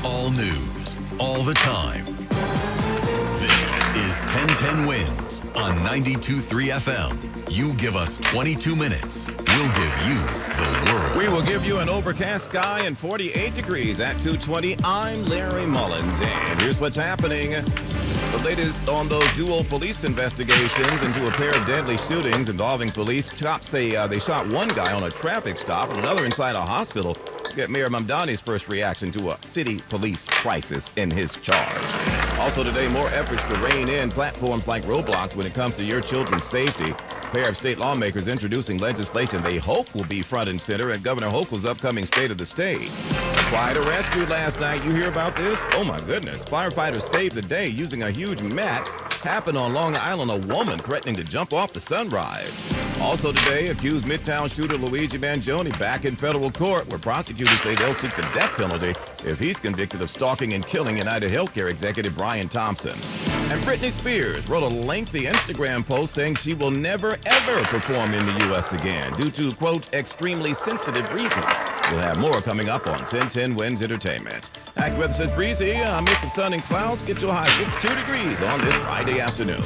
All news, all the time. This is 1010 Wins on 92.3 FM. You give us 22 minutes, we'll give you the world. We will give you an overcast sky and 48 degrees at 2:20. I'm Larry Mullins, and here's what's happening. The latest on those dual police investigations into a pair of deadly shootings involving police. Cops say they shot one guy on a traffic stop and another inside a hospital. Get Mayor Mamdani's first reaction to a city police crisis in his charge. Also today, more efforts to rein in platforms like Roblox when it comes to your children's safety. A pair of state lawmakers introducing legislation they hope will be front and center at Governor Hochul's upcoming State of the State. Quite a rescue last night. You hear about this? Oh my goodness. Firefighters saved the day using a huge mat. Happened on Long Island, a woman threatening to jump off the sunrise. Also today, accused Midtown shooter Luigi Mangione back in federal court, where prosecutors say they'll seek the death penalty if he's convicted of stalking and killing United Healthcare executive Brian Thompson. And Britney Spears wrote a lengthy Instagram post saying she will never, ever perform in the U.S. again due to, quote, extremely sensitive reasons. We'll have more coming up on 1010 Wins Entertainment. AccuWeather says breezy, a mix of sun and clouds, get to a high 52 degrees on this Friday afternoon.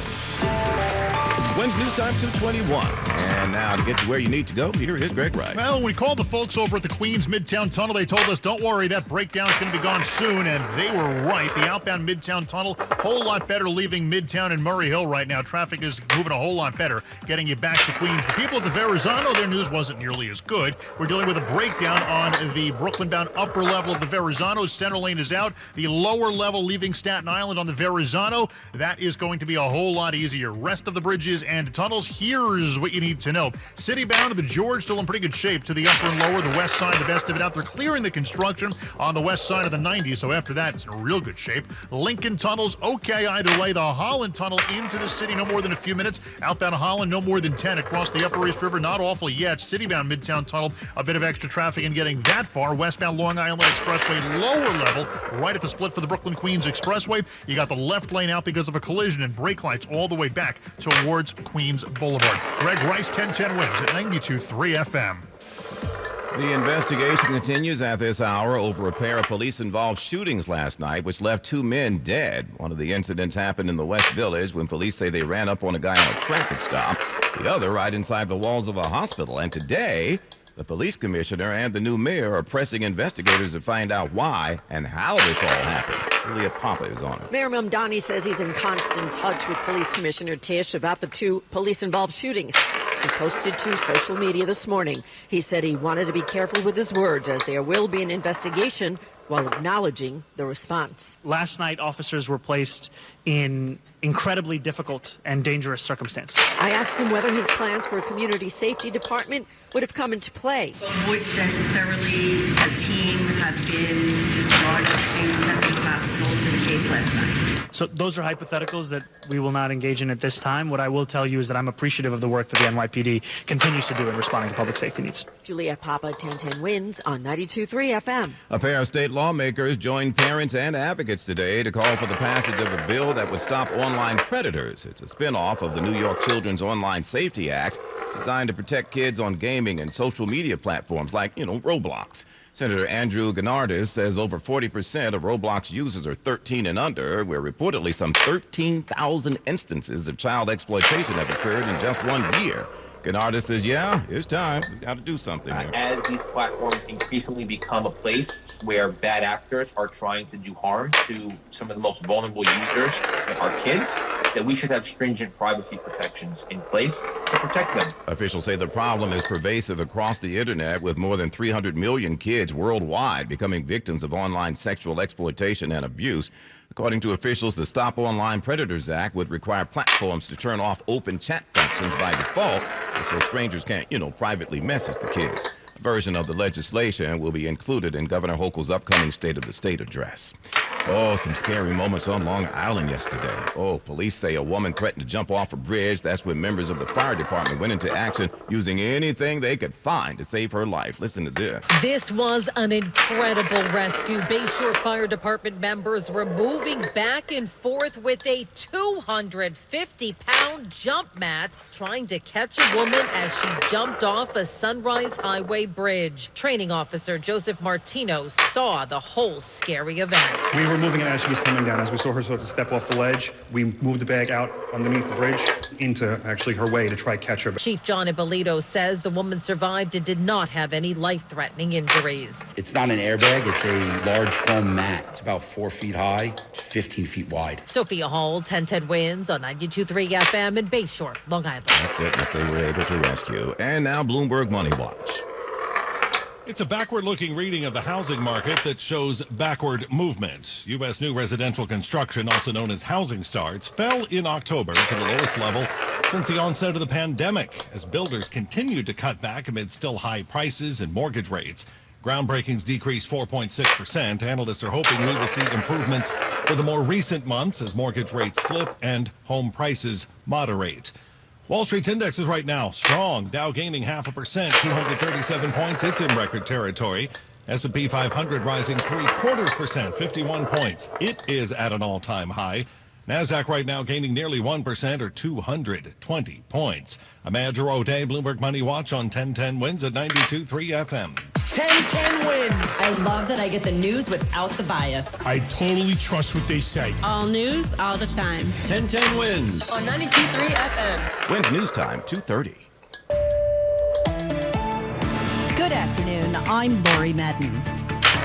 Wins News Time 2:21. And now to get to where you need to go, here is Greg Wright. Well, we called the folks over at the Queens Midtown Tunnel. They told us, don't worry, that breakdown's going to be gone soon, and they were right. The outbound Midtown Tunnel, whole lot better leaving Midtown and Murray Hill right now. Traffic is moving a whole lot better, getting you back to Queens. The people at the Verrazano, their news wasn't nearly as good. We're dealing with a breakdown on the Brooklyn-bound upper level of the Verrazano. Center lane is out. The lower level leaving Staten Island on the Verrazano, that is going to be a whole lot easier. Rest of the bridges and tunnels, here's what you need to know. City-bound to the George, still in pretty good shape. To the upper and lower, the west side, the best of it out. They're clearing the construction on the west side of the 90, so after that, it's in real good shape. Lincoln tunnels, okay either way. The Holland tunnel into the city, no more than a few minutes. Outbound of Holland, no more than 10. Across the Upper East River, not awful yet. City-bound Midtown Tunnel, a bit of extra traffic in getting that far. Westbound Long Island Expressway, lower level, right at the split for the Brooklyn-Queens Expressway. You got the left lane out because of a collision and brake lights all the way back towards Queens Boulevard. Greg Rice, 1010 Wins at 92.3 FM. The investigation continues at this hour over a pair of police-involved shootings last night, which left two men dead. One of the incidents happened in the West Village when police say they ran up on a guy on a traffic stop. The other right inside the walls of a hospital. And today, the police commissioner and the new mayor are pressing investigators to find out why and how this all happened. Julia Papa is on it. Mayor Mamdani says he's in constant touch with Police Commissioner Tisch about the two police-involved shootings. He posted to social media this morning. He said he wanted to be careful with his words as there will be an investigation while acknowledging the response. Last night, officers were placed in incredibly difficult and dangerous circumstances. I asked him whether his plans for a community safety department would have come into play. Would necessarily a team have been discharged to Memphis Hospital for the case last night? So those are hypotheticals that we will not engage in at this time. What I will tell you is that I'm appreciative of the work that the NYPD continues to do in responding to public safety needs. Juliet Papa, 1010 Wins on 92.3 FM. A pair of state lawmakers joined parents and advocates today to call for the passage of a bill that would stop online predators. It's a spinoff of the New York Children's Online Safety Act designed to protect kids on gaming and social media platforms like, Roblox. Senator Andrew Gennardis says over 40% of Roblox users are 13 and under, where reportedly some 13,000 instances of child exploitation have occurred in just 1 year. Gennardis says, yeah, it's time. We got to do something here. As these platforms increasingly become a place where bad actors are trying to do harm to some of the most vulnerable users, our kids, that we should have stringent privacy protections in place to protect them. Officials say the problem is pervasive across the internet, with more than 300 million kids worldwide becoming victims of online sexual exploitation and abuse. According to officials, the Stop Online Predators Act would require platforms to turn off open chat functions by default so strangers can't, privately message the kids. A version of the legislation will be included in Governor Hochul's upcoming State of the State address. Oh, some scary moments on Long Island yesterday. Oh, police say a woman threatened to jump off a bridge. That's when members of the fire department went into action using anything they could find to save her life. Listen to this. This was an incredible rescue. Bayshore Fire Department members were moving back and forth with a 250-pound jump mat, trying to catch a woman as she jumped off a Sunrise Highway bridge. Training officer Joseph Martino saw the whole scary event. We were moving it as she was coming down. As we saw her start to step off the ledge, we moved the bag out underneath the bridge into actually her way to try to catch her. Chief John Ippolito says the woman survived and did not have any life-threatening injuries. It's not an airbag. It's a large foam mat. It's about 4 feet high, 15 feet wide. Sophia Hall, 1010 Wins on 92.3 FM in Bayshore, Long Island. Thank goodness they were able to rescue. And now Bloomberg Money Watch. It's a backward-looking reading of the housing market that shows backward movement. U.S. new residential construction, also known as housing starts, fell in October to the lowest level since the onset of the pandemic, as builders continued to cut back amid still high prices and mortgage rates. Groundbreakings decreased 4.6%. Analysts are hoping we will see improvements for the more recent months as mortgage rates slip and home prices moderate. Wall Street's indexes right now strong. Dow gaining 0.5%, 237 points. It's in record territory. S&P 500 rising 0.75%, 51 points. It is at an all-time high. NASDAQ right now gaining nearly 1% or 220 points. I'm Andrew O'Day, Bloomberg Money Watch on 1010 Wins at 92.3 FM. 1010 Wins. I love that I get the news without the bias. I totally trust what they say. All news, all the time. 1010 Wins. On 92.3 FM. Wins News Time, 2:30. Good afternoon. I'm Lori Madden.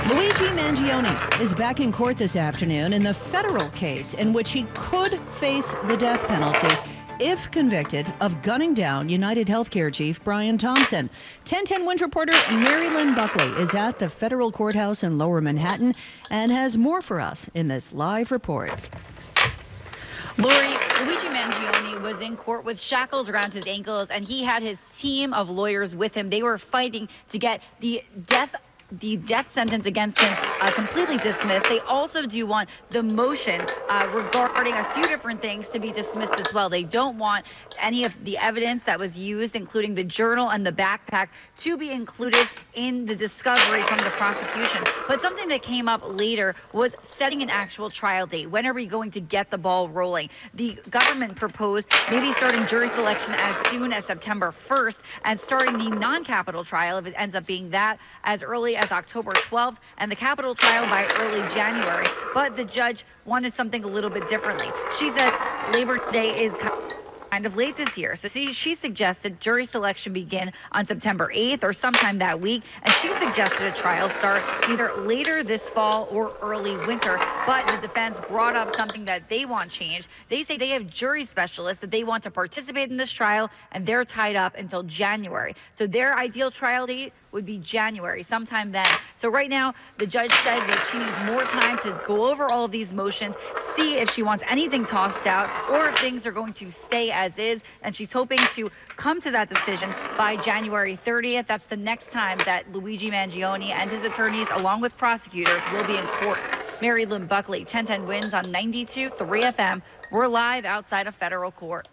Luigi Mangione is back in court this afternoon in the federal case in which he could face the death penalty if convicted of gunning down United Healthcare chief Brian Thompson. 1010 Wins reporter Mary Lynn Buckley is at the federal courthouse in Lower Manhattan and has more for us in this live report. Lori, Luigi Mangione was in court with shackles around his ankles, and he had his team of lawyers with him. They were fighting to get the death sentence against him completely dismissed. They also do want the motion regarding a few different things to be dismissed as well. They don't want any of the evidence that was used, including the journal and the backpack, to be included in the discovery from the prosecution. But something that came up later was setting an actual trial date. When are we going to get the ball rolling? The government proposed maybe starting jury selection as soon as September 1st and starting the non-capital trial, if it ends up being that, as early as October 12th, and the capital trial by early January. But the judge wanted something a little bit differently. She said Labor Day is kind of late this year. So she suggested jury selection begin on September 8th or sometime that week. And she suggested a trial start either later this fall or early winter. But the defense brought up something that they want changed. They say they have jury specialists that they want to participate in this trial, and they're tied up until January. So their ideal trial date would be January, sometime then. So right now, the judge said that she needs more time to go over all of these motions, see if she wants anything tossed out or if things are going to stay as is. And she's hoping to come to that decision by January 30th. That's the next time that Luigi Mangione and his attorneys, along with prosecutors, will be in court. Mary Lynn Buckley, 1010 Wins on 92.3 FM. We're live outside of federal court.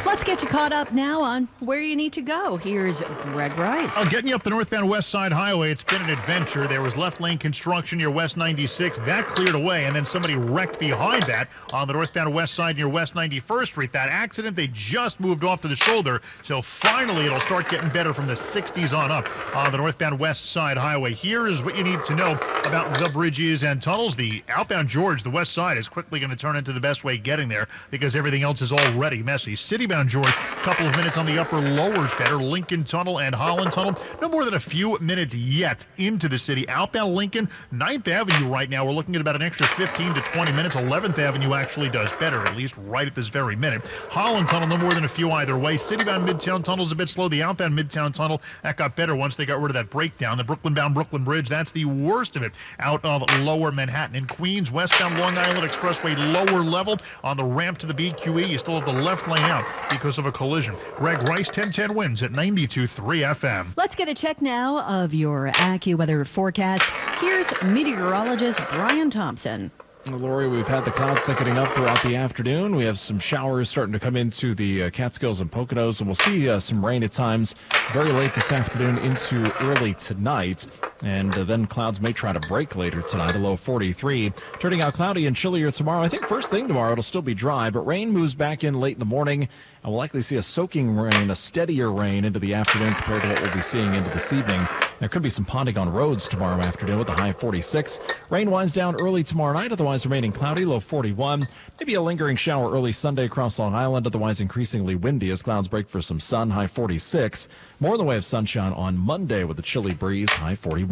Let's get you caught up now on where you need to go. Here's Greg Rice. Getting you up the northbound West Side Highway, it's been an adventure. There was left lane construction near West 96. That cleared away, and then somebody wrecked behind that on the northbound West Side near West 91st Street. That accident, they just moved off to the shoulder, so finally it'll start getting better from the 60s on up on the northbound West Side Highway. Here is what you need to know about the bridges and tunnels. The outbound George, the west side, is quickly going to turn into the best way getting there because everything else is already messy. Citybound George, a couple of minutes on the upper lowers better. Lincoln Tunnel and Holland Tunnel, no more than a few minutes yet into the city. Outbound Lincoln, 9th Avenue right now, we're looking at about an extra 15 to 20 minutes. 11th Avenue actually does better, at least right at this very minute. Holland Tunnel, no more than a few either way. Citybound Midtown Tunnel is a bit slow. The outbound Midtown Tunnel, that got better once they got rid of that breakdown. The Brooklyn-bound Brooklyn Bridge, that's the worst of it out of lower Manhattan. In Queens, westbound Long Island Expressway, lower level on the ramp to the BQE. You still have the left lane out because of a collision. Greg Rice, 1010 Wins at 92.3 FM. Let's get a check now of your AccuWeather forecast. Here's meteorologist Brian Thompson. Lori, we've had the clouds thickening up throughout the afternoon. We have some showers starting to come into the Catskills and Poconos, and we'll see some rain at times very late this afternoon into early tonight. And then clouds may try to break later tonight, a low 43. Turning out cloudy and chillier tomorrow. I think first thing tomorrow it'll still be dry, but rain moves back in late in the morning. And we'll likely see a soaking rain, a steadier rain into the afternoon compared to what we'll be seeing into this evening. There could be some ponding on roads tomorrow afternoon with a high 46. Rain winds down early tomorrow night, otherwise remaining cloudy, low 41. Maybe a lingering shower early Sunday across Long Island, otherwise increasingly windy as clouds break for some sun, high 46. More in the way of sunshine on Monday with a chilly breeze, high 41.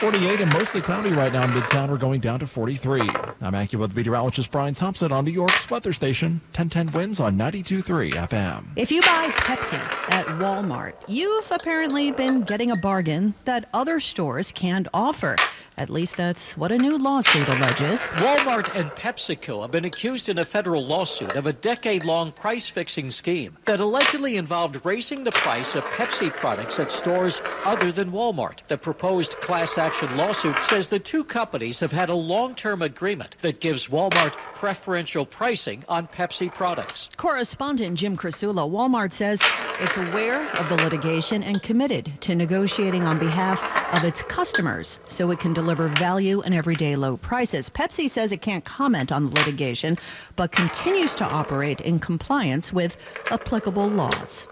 48 and mostly cloudy right now in Midtown. We're going down to 43. I'm AccuWeather meteorologist Brian Thompson on New York's weather station, 1010 Winds on 92.3 FM. If you buy Pepsi at Walmart, you've apparently been getting a bargain that other stores can't offer. At least that's what a new lawsuit alleges. Walmart and PepsiCo have been accused in a federal lawsuit of a decade-long price-fixing scheme that allegedly involved raising the price of Pepsi products at stores other than Walmart. The proposed class action lawsuit says the two companies have had a long-term agreement that gives Walmart preferential pricing on Pepsi products. Correspondent Jim Crisula, Walmart says it's aware of the litigation and committed to negotiating on behalf of its customers so it can deliver value and everyday low prices. Pepsi says it can't comment on the litigation, but continues to operate in compliance with applicable laws.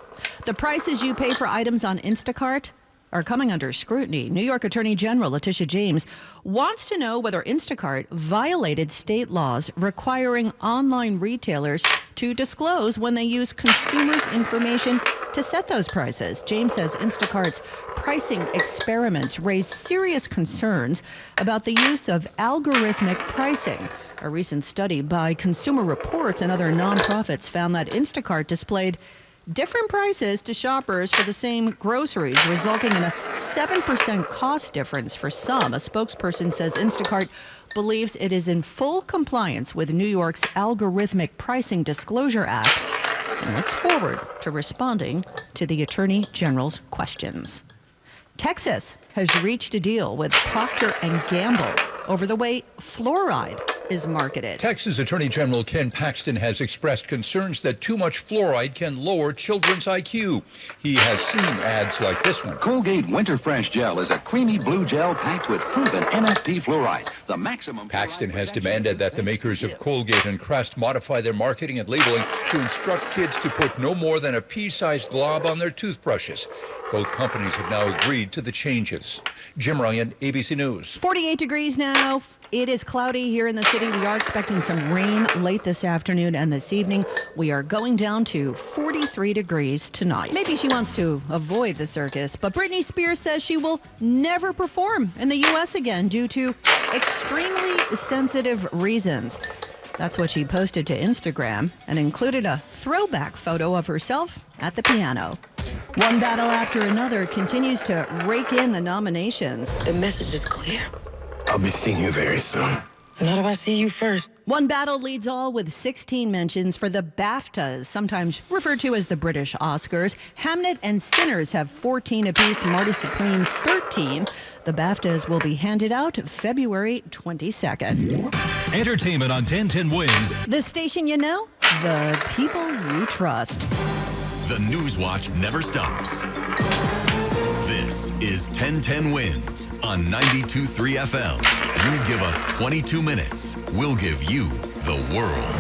The prices you pay for items on Instacart are coming under scrutiny. New York Attorney General Letitia James wants to know whether Instacart violated state laws requiring online retailers to disclose when they use consumers' information to set those prices. James says Instacart's pricing experiments raise serious concerns about the use of algorithmic pricing. A recent study by Consumer Reports and other nonprofits found that Instacart displayed different prices to shoppers for the same groceries, resulting in a 7% cost difference for some. A spokesperson says Instacart believes it is in full compliance with New York's Algorithmic Pricing Disclosure Act and looks forward to responding to the Attorney General's questions. Texas has reached a deal with Procter & Gamble over the way fluoride is marketed. Texas Attorney General Ken Paxton has expressed concerns that too much fluoride can lower children's IQ. He has seen ads like this one. Colgate Winter Fresh Gel is a creamy blue gel packed with proven MSP fluoride. The maximum. Paxton has demanded that the makers of Colgate and Crest modify their marketing and labeling to instruct kids to put no more than a pea-sized glob on their toothbrushes. Both companies have now agreed to the changes. Jim Ryan, ABC News. 48 degrees now. It is cloudy here in the city. We are expecting some rain late this afternoon and this evening. We are going down to 43 degrees tonight. Maybe she wants to avoid the circus, but Britney Spears says she will never perform in the U.S. again due to extremely sensitive reasons. That's what she posted to Instagram and included a throwback photo of herself at the piano. One battle after another continues to rake in the nominations. The message is clear. I'll be seeing you very soon. Not if I see you first. One battle leads all with 16 mentions for the BAFTAs, sometimes referred to as the British Oscars. Hamnet and Sinners have 14 apiece, Marty Supreme 13. The BAFTAs will be handed out February 22nd. Entertainment on 1010 Wins. The station you know, the people you trust. The News Watch never stops. This is 1010 Wins on 92.3 FM. You give us 22 minutes, we'll give you the world.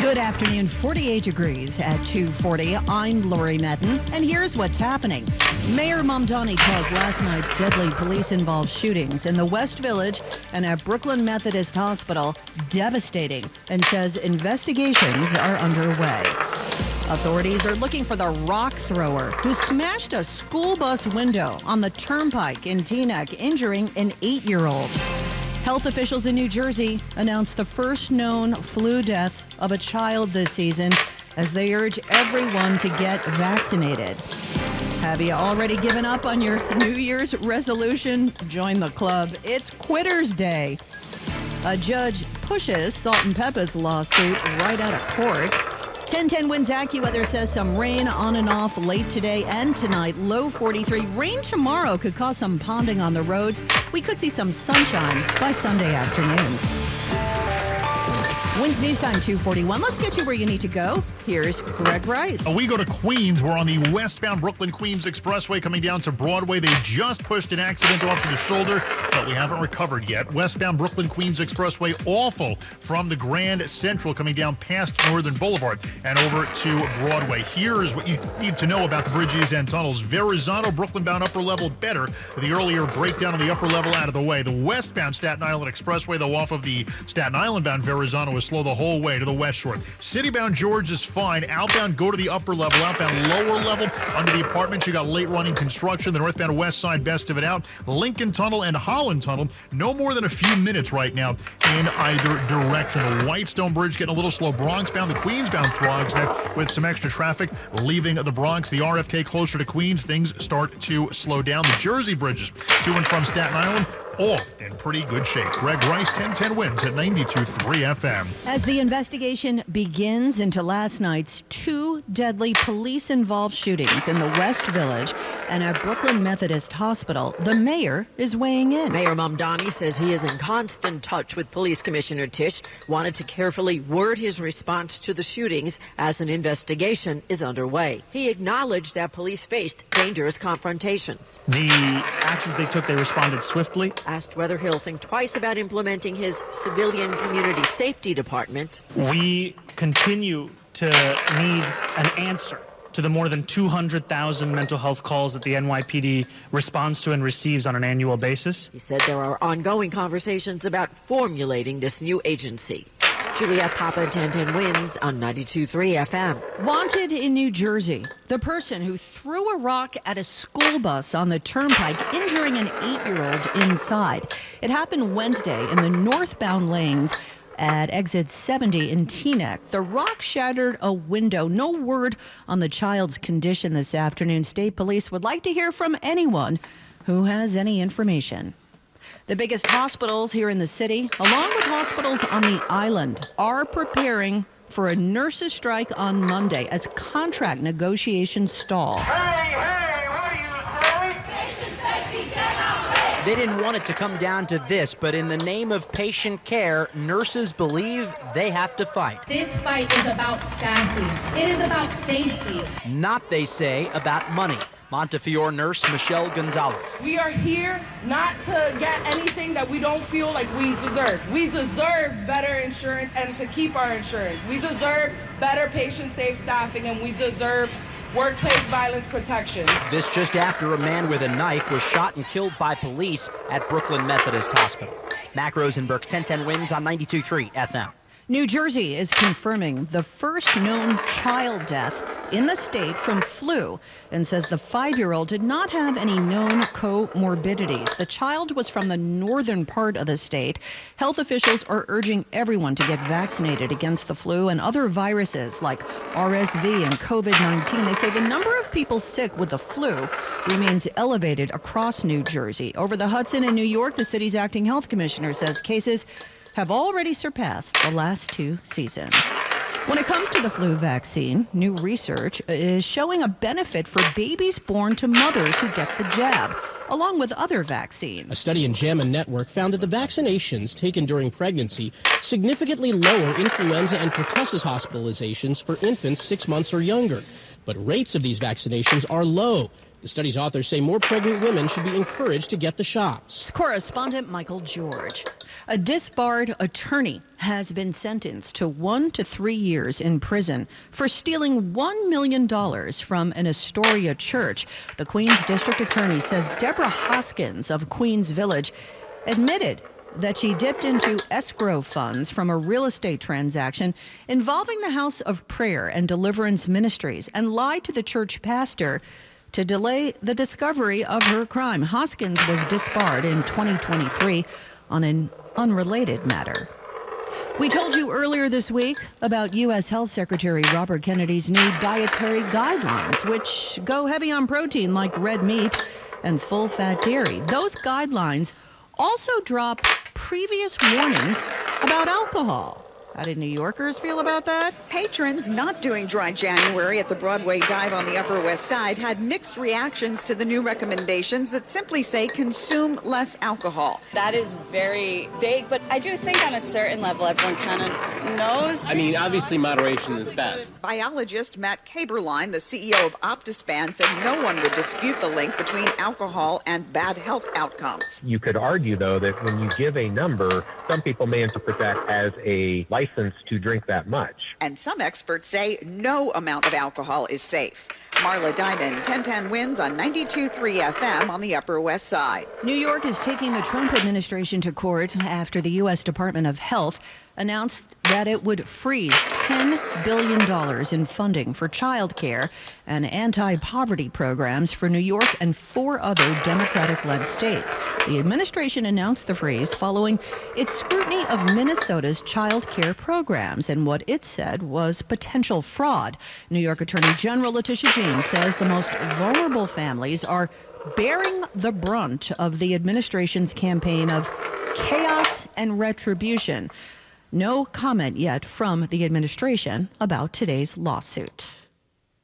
Good afternoon, 48 degrees at 2:40. I'm Lori Medden, and here's what's happening. Mayor Mamdani calls last night's deadly police-involved shootings in the West Village and at Brooklyn Methodist Hospital devastating and says investigations are underway. Authorities are looking for the rock thrower who smashed a school bus window on the turnpike in Teaneck, injuring an 8-year-old. Health officials in New Jersey announced the first known flu death of a child this season as they urge everyone to get vaccinated. Have you already given up on your New Year's resolution? Join the club. It's Quitters Day. A judge pushes Salt and Pepper's lawsuit right out of court. 10:10 Winds AccuWeather says some rain on and off late today and tonight. Low 43. Rain tomorrow could cause some ponding on the roads. We could see some sunshine by Sunday afternoon. Winds News Time 2:41. Let's get you where you need to go. Here's Greg Rice. We go to Queens. We're on the westbound Brooklyn-Queens Expressway coming down to Broadway. They just pushed an accident off to the shoulder, but we haven't recovered yet. Westbound Brooklyn-Queens Expressway, awful from the Grand Central coming down past Northern Boulevard and over to Broadway. Here's what you need to know about the bridges and tunnels. Verrazano, Brooklyn-bound upper level better. The earlier breakdown on the upper level out of the way. The westbound Staten Island Expressway, though, off of the Staten Island-bound Verrazano is slow the whole way to the West Shore. City-bound George is fine. Outbound, go to the upper level. Outbound, lower level. Under the apartments, you got late running construction. The northbound west side, best of it out. Lincoln Tunnel and Holland Tunnel, no more than a few minutes right now in either direction. The Whitestone Bridge getting a little slow. Bronx-bound, the Queens-bound throgs with some extra traffic leaving the Bronx. The RFK closer to Queens, things start to slow down. The Jersey bridges to and from Staten Island, all in pretty good shape. Greg Rice, 1010 Winds at 92.3 FM. As the investigation begins into last night's two deadly police-involved shootings in the West Village and at Brooklyn Methodist Hospital, the mayor is weighing in. Mayor Mamdani says he is in constant touch with Police Commissioner Tisch, wanted to carefully word his response to the shootings as an investigation is underway. He acknowledged that police faced dangerous confrontations. The actions they took, they responded swiftly. Asked whether he'll think twice about implementing his civilian community safety department. We continue to need an answer to the more than 200,000 mental health calls that the NYPD responds to and receives on an annual basis. He said there are ongoing conversations about formulating this new agency. Juliet Papa, 1010 Winds on 92.3 FM. Wanted in New Jersey, the person who threw a rock at a school bus on the turnpike, injuring an 8-year-old inside. It happened Wednesday in the northbound lanes at exit 70 in Teaneck. The rock shattered a window. No word on the child's condition this afternoon. State police would like to hear from anyone who has any information. The biggest hospitals here in the city, along with hospitals on the island, are preparing for a nurses' strike on Monday as contract negotiations stall. Hey, what do you say? Patient safety cannot wait. They didn't want it to come down to this, but in the name of patient care, nurses believe they have to fight. This fight is about staffing. It is about safety. Not, they say, about money. Montefiore nurse Michelle Gonzalez. We are here not to get anything that we don't feel like we deserve. We deserve better insurance and to keep our insurance. We deserve better patient-safe staffing, and we deserve workplace violence protection. This just after a man with a knife was shot and killed by police at Brooklyn Methodist Hospital. Mac Rosenberg, 1010 Winds on 92.3 FM. New Jersey is confirming the first known child death in the state from flu and says the 5-year-old did not have any known comorbidities. The child was from the northern part of the state. Health officials are urging everyone to get vaccinated against the flu and other viruses like RSV and COVID-19. They say the number of people sick with the flu remains elevated across New Jersey. Over the Hudson in New York, the city's acting health commissioner says cases have already surpassed the last 2 seasons. When it comes to the flu vaccine, new research is showing a benefit for babies born to mothers who get the jab, along with other vaccines. A study in JAMA Network found that the vaccinations taken during pregnancy significantly lower influenza and pertussis hospitalizations for infants 6 months or younger. But rates of these vaccinations are low. The study's authors say more pregnant women should be encouraged to get the shots. Correspondent Michael George. A disbarred attorney has been sentenced to 1 to 3 years in prison for stealing $1 million from an Astoria church. The Queens District Attorney says Deborah Hoskins of Queens Village admitted that she dipped into escrow funds from a real estate transaction involving the House of Prayer and Deliverance Ministries and lied to the church pastor to delay the discovery of her crime. Hoskins was disbarred in 2023 on an unrelated matter. We told you earlier this week about U.S. Health Secretary Robert Kennedy's new dietary guidelines, which go heavy on protein like red meat and full-fat dairy. Those guidelines also drop previous warnings about alcohol. How did New Yorkers feel about that? Patrons not doing Dry January at the Broadway Dive on the Upper West Side had mixed reactions to the new recommendations that simply say consume less alcohol. That is very vague, but I do think on a certain level everyone kind of knows. I mean, obviously moderation is best. Biologist Matt Kaberlein, the CEO of OptiSpan, said no one would dispute the link between alcohol and bad health outcomes. You could argue, though, that when you give a number, some people may interpret that as a license to drink that much. And some experts say no amount of alcohol is safe. Marla Diamond, 1010 wins on 92.3 FM on the Upper West Side. New York is taking the Trump administration to court after the U.S. Department of Health announced that it would freeze $10 billion in funding for child care and anti-poverty programs for New York and 4 other Democratic-led states. The administration announced the freeze following its scrutiny of Minnesota's child care programs and what it said was potential fraud. New York Attorney General Letitia James says the most vulnerable families are bearing the brunt of the administration's campaign of chaos and retribution. No comment yet from the administration about today's lawsuit.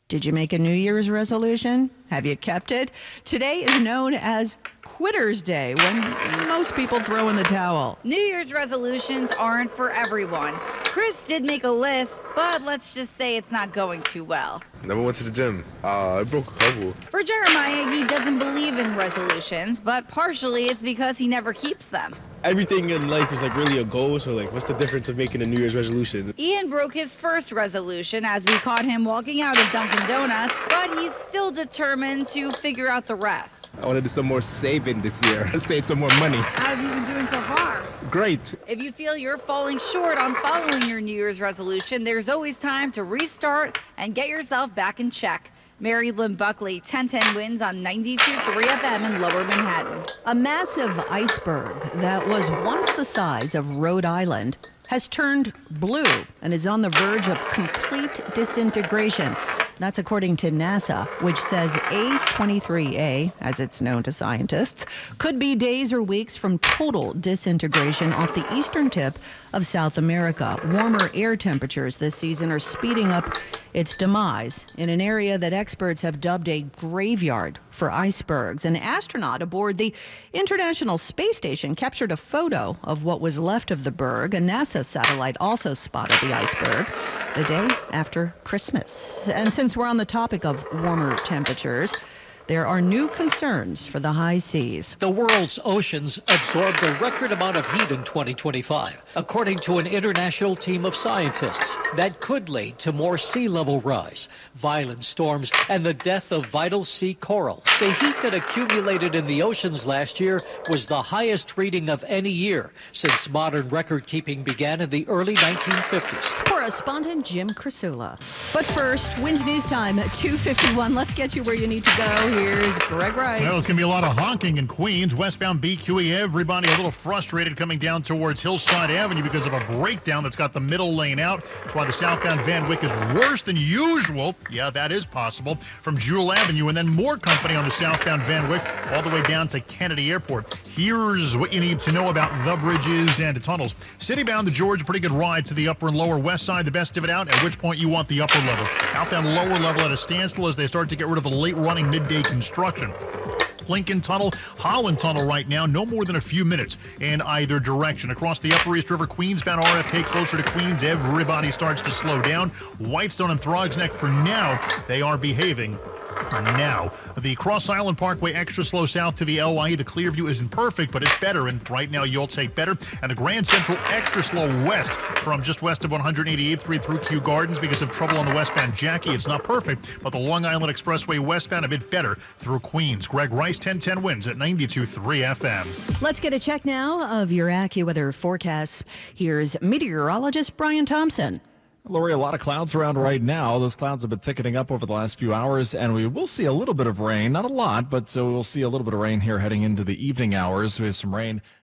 Did you make a New Year's resolution? Have you kept it? Today is known as Quitter's Day, when most people throw in the towel. New Year's resolutions aren't for everyone. Chris did make a list, but let's just say it's not going too well. Never went to the gym. I broke a couple. For Jeremiah, he doesn't believe in resolutions, but partially it's because he never keeps them. Everything in life is like really a goal, so like what's the difference of making a New Year's resolution? Ian broke his first resolution as we caught him walking out of Dunkin' Donuts, but he's still determined to figure out the rest. I want to do some more saving this year, save some more money. How have you been doing so far? Great. If you feel you're falling short on following your New Year's resolution, there's always time to restart and get yourself back in check. Mary Lynn Buckley, 1010 wins on 92.3 FM in Lower Manhattan. A massive iceberg that was once the size of Rhode Island has turned blue and is on the verge of complete disintegration. That's according to NASA, which says A23A, as it's known to scientists, could be days or weeks from total disintegration off the eastern tip of South America. Warmer air temperatures this season are speeding up its demise in an area that experts have dubbed a graveyard for icebergs. An astronaut aboard the International Space Station captured a photo of what was left of the berg. A NASA satellite also spotted the iceberg the day after Christmas. And since we're on the topic of warmer temperatures, there are new concerns for the high seas. The world's oceans absorbed a record amount of heat in 2025, according to an international team of scientists. That could lead to more sea level rise, violent storms, and the death of vital sea coral. The heat that accumulated in the oceans last year was the highest reading of any year since modern record keeping began in the early 1950s. Correspondent Jim Crisula. But first, Winds News Time at 2:51. Let's get you where you need to go. Here's Greg Rice. Well, it's going to be a lot of honking in Queens. Westbound BQE, everybody a little frustrated coming down towards Hillside Avenue because of a breakdown that's got the middle lane out. That's why the southbound Van Wyck is worse than usual. Yeah, that is possible. From Jewel Avenue, and then more company on the southbound Van Wyck all the way down to Kennedy Airport. Here's what you need to know about the bridges and the tunnels. Citybound to George, pretty good ride to the upper and lower west side. The best of it out, at which point you want the upper level. Outbound lower level at a standstill as they start to get rid of the late running midday construction. Lincoln Tunnel, Holland Tunnel right now, no more than a few minutes in either direction. Across the Upper East River, Queensbound RFK closer to Queens, everybody starts to slow down. Whitestone and Throgs Neck, for now, they are behaving. For now. The Cross Island Parkway extra slow south to the LYE. The Clearview isn't perfect, but it's better, and right now you'll take better. And the Grand Central extra slow west from just west of 188th Street through Kew Gardens because of trouble on the westbound Jackie. It's not perfect, but the Long Island Expressway westbound a bit better through Queens. Greg Rice, 1010 wins at 92.3 FM. Let's get a check now of your AccuWeather forecasts. Here's meteorologist Brian Thompson. Lori, a lot of clouds around right now. Those clouds have been thickening up over the last few hours, and we will see a little bit of rain. Not a lot, but we'll see a little bit of rain here heading into the evening hours. We have some rain